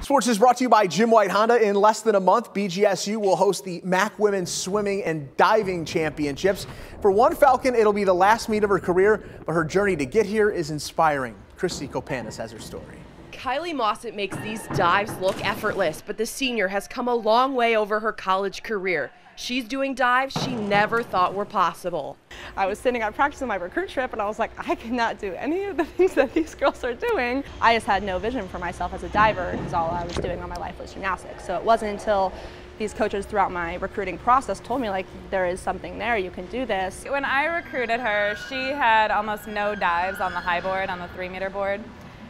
Sports is brought to you by Jim White Honda. In less than a month, BGSU will host the MAC Women's Swimming and Diving Championships. For one Falcon, it'll be the last meet of her career, but her journey to get here is inspiring. Kylie Mosset has her story. Kylie Mosset makes these dives look effortless, but the senior has come a long way over her college career. She's doing dives she never thought were possible. I was sitting at practice on my recruit trip and I was like, I cannot do any of the things that these girls are doing. I just had no vision for myself as a diver because all I was doing all my life was gymnastics. So it wasn't until these coaches throughout my recruiting process told me, like, there is something there, you can do this. When I recruited her, she had almost no dives on the high board, on the 3-meter board.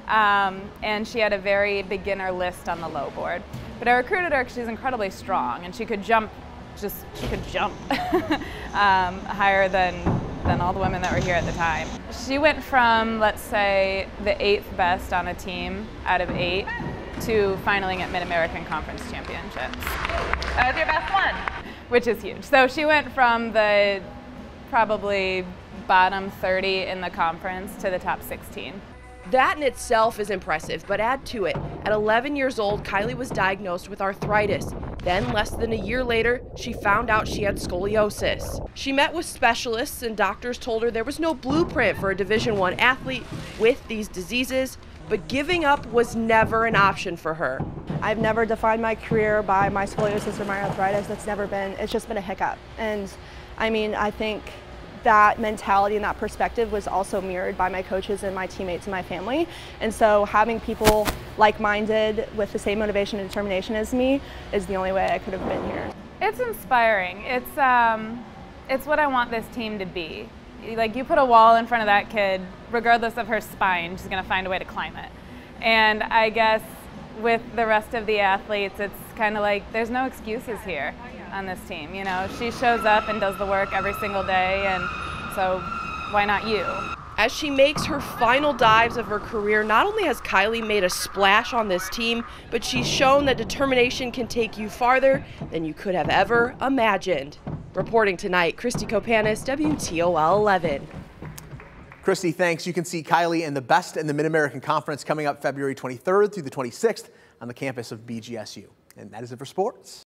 And she had a very beginner list on the low board. But I recruited her because she's incredibly strong and she could jump higher than all the women that were here at the time. She went from, let's say, the 8th best on a team out of 8 to finaling at Mid-American Conference Championships. That was your best one? Which is huge. So she went from the probably bottom 30 in the conference to the top 16. That in itself is impressive, but add to it, at 11 years old, Kylie was diagnosed with arthritis. Then, less than a year later, she found out she had scoliosis. She met with specialists and doctors told her there was no blueprint for a Division I athlete with these diseases, but giving up was never an option for her. I've never defined my career by my scoliosis or my arthritis. It's just been a hiccup. And I mean, I think that mentality and that perspective was also mirrored by my coaches and my teammates and my family. And so having people like-minded with the same motivation and determination as me is the only way I could have been here. It's inspiring. It's what I want this team to be. Like, you put a wall in front of that kid, regardless of her spine, she's gonna find a way to climb it. And I guess with the rest of the athletes, it's kind of like there's no excuses here on this team. You know, she shows up and does the work every single day, and so why not you? As she makes her final dives of her career, not only has Kylie made a splash on this team, but she's shown that determination can take you farther than you could have ever imagined. Reporting tonight, Kylie Mosset, WTOL 11. Kylie, thanks. You can see Kylie and the best in the Mid-American Conference coming up February 23rd through the 26th on the campus of BGSU. And that is it for sports.